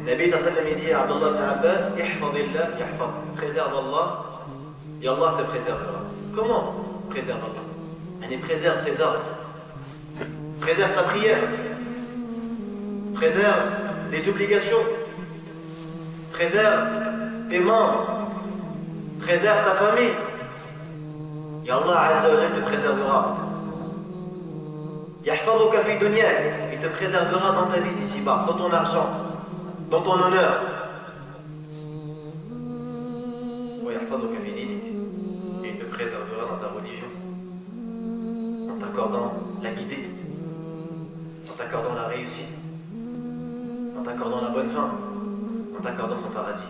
Nabi sallallahu alayhi wa sallam dit à Abdullah ibn Abbas, ihfadillah, yahfad, préserve Allah, et Allah te préservera. Comment préserve Allah? Il préserve ses ordres, préserve ta prière, préserve les obligations, préserve tes membres, préserve ta famille, et Allah Azza wa Jalla te préservera. Yahfaduka fi dunyak, il te préservera dans ta vie d'ici-bas, dans ton argent, dans ton honneur. Wa yahfaduka fi dinik, et il te préservera dans ta religion, en t'accordant la guidée, en t'accordant la réussite, en t'accordant la bonne fin, en t'accordant son paradis.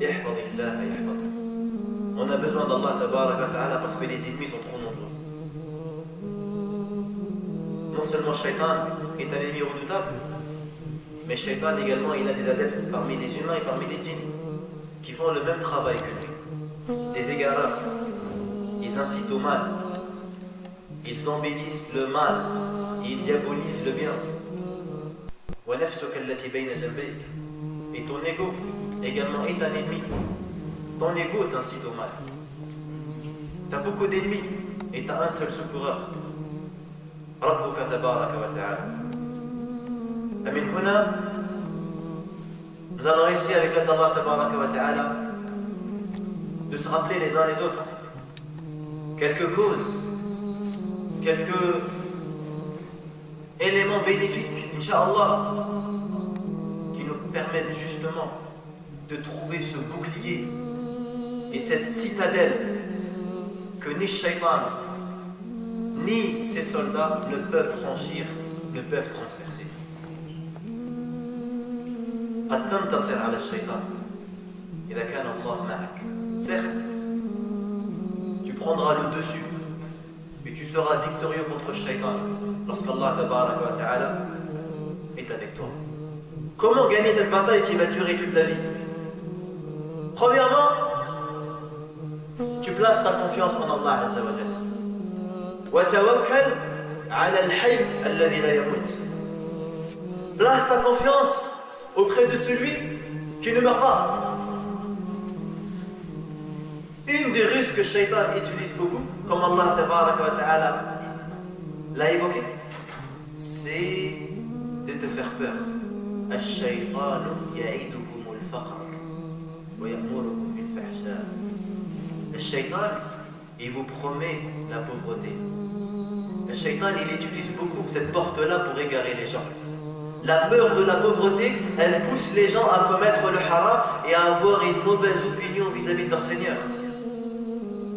Ihfadillah yahfaduk. On a besoin d'Allah tabaraka wa ta'ala parce que les ennemis sont trop nombreux. Non seulement Shaitan est un ennemi redoutable, mais Shaitan également il a des adeptes parmi les humains et parmi les djinns qui font le même travail que lui. Des égareurs, ils incitent au mal, ils embellissent le mal, ils diabolisent le bien. Et ton ego également est un ennemi. Ton ego t'incite au mal. Tu as beaucoup d'ennemis et tu as un seul secoureur. Rabbuka tabaraka wa ta'ala. Amin huna, nous allons essayer avec la Allah tabaraka wa ta'ala de se rappeler les uns les autres quelques causes, quelques éléments bénéfiques, Inch'Allah, qui nous permettent justement de trouver ce bouclier et cette citadelle que ni Shaitan ni ses soldats ne peuvent franchir, ne peuvent transpercer. Certes, tu prendras le dessus et tu seras victorieux contre Shaitan lorsqu'Allah tabaraka wa ta'ala est avec toi. Comment gagner cette bataille qui va durer toute la vie? Premièrement, tu places ta confiance en Allah Azza wa Jalla. Wa tawakkal ala al-hayy alladhi la yamut. Place ta confiance auprès de celui qui ne meurt pas. Une des ruses que Shaitan utilise beaucoup, comme Allah tabaraka wa ta'ala l'a évoqué, c'est de te faire peur. Ash-shaytanu ya'idukum al-faqr wa ya'murukum bil-fahsha. Le Shaitan, il vous promet la pauvreté. Le Shaitan, il utilise beaucoup cette porte-là pour égarer les gens. La peur de la pauvreté, elle pousse les gens à commettre le haram et à avoir une mauvaise opinion vis-à-vis de leur Seigneur.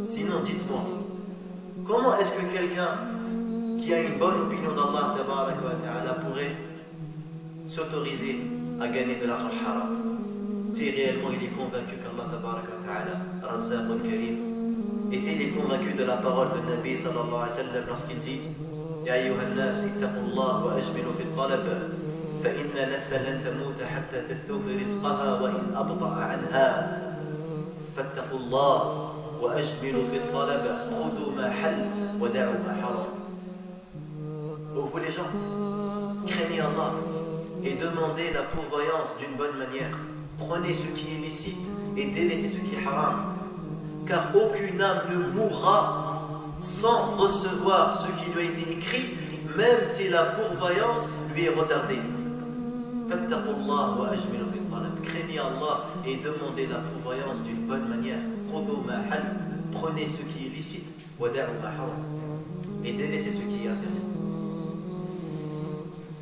Sinon, dites-moi, comment est-ce que quelqu'un qui a une bonne opinion d'Allah tabaraka wa ta'ala pourrait s'autoriser à gagner de l'argent haram si réellement il est convaincu qu'Allah tabaraka wa ta'ala Razzaqun Karim, et s'il est convaincu de la parole de Nabi sallallahu alayhi wa sallam lorsqu'il dit Ya ayyuhan nas ittaqullah wa ajmilu fi al-talab fa inna nafsa lan tamuta hatta tastawfi rizqaha wa in abta'a anha fattaqullah wa ajmilu fi al-talab khudhu ma hal wa da'u ma haram. Vous les gens, craignez Allah et demandez la pourvoyance d'une bonne manière. Prenez ce qui est licite et délaissez ce qui est haram. Car aucune âme ne mourra sans recevoir ce qui lui a été écrit, même si la pourvoyance lui est retardée. Fattaqullah wa ajmilu fi talab. Craignez Allah et demandez la pourvoyance d'une bonne manière. Khudhu ma hal. Prenez ce qui est licite wa da'u ma haram. Et délaissez ce qui est interdit.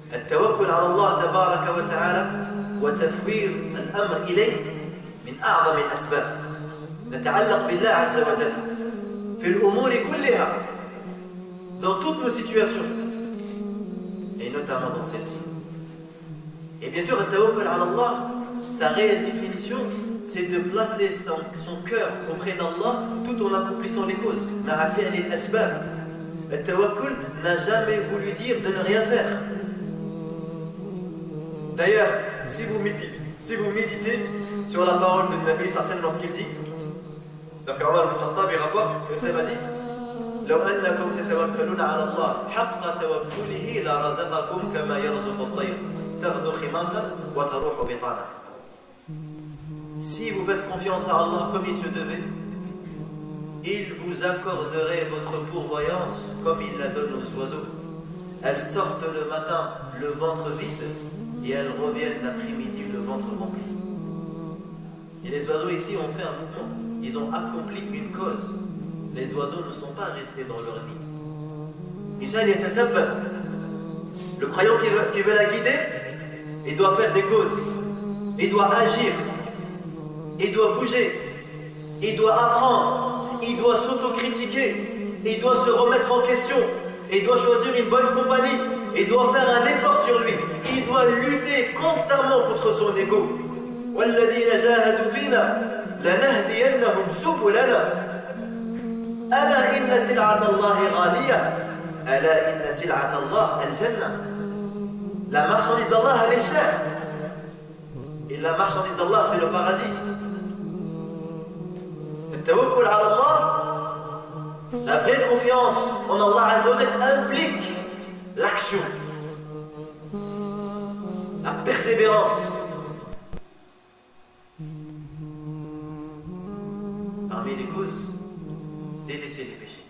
التوكل على الله تبارك وتعالى وتفويض الأمر إليه من أعظم الأسباب. نتعلق بالله عز وجل في الأمور كلها, dans toutes nos situations et notamment dans celle-ci. Et bien sûr, التوكل على الله, sa réelle définition, c'est de placer son cœur auprès d'Allah tout en accomplissant les causes. مع فعل الأسباب. التوكل n'a jamais voulu dire de ne rien faire. D'ailleurs, si vous méditez sur la parole de Nabi sallallahu lorsqu'il dit, d'après Omar ibn Khattab, il rapporte que le Seigneur a dit لو أنكم تتوكلون على الله حق توكله لرزقكم كما يرزق الطير تغدو Si vous faites confiance à Allah comme il se devait, il vous accorderait votre pourvoyance comme il la donne aux oiseaux. Elles sortent le matin le ventre vide et elles reviennent l'après-midi le ventre rempli. Et les oiseaux ici ont fait un mouvement. Ils ont accompli une cause. Les oiseaux ne sont pas restés dans leur nid. Insan yatasabbab. Le croyant qui veut la guider, il doit faire des causes. Il doit agir. Il doit bouger. Il doit apprendre. Il doit s'autocritiquer. Il doit se remettre en question. Il doit choisir une bonne compagnie. Il doit faire un effort sur lui. Il doit lutter constamment contre son ego. وَالَّذِينَ جَاهَدُوا فِينَا لَنَهْدِيَنَّهُمْ سُبُلَنَا أَلَا إِنَّ سِلْعَةَ اللَّهِ غَالِيَةٌ أَلَا إِنَّ سِلْعَةَ اللَّهِ الْجَنَّةُ. La marchandise d'Allah, elle est chère. Et la marchandise d'Allah, c'est le paradis. Le tawakkul ala Allah, la vraie confiance en Allah Azza wa Jalla implique l'action, la persévérance. Parmi les causes, délaisser les péchés.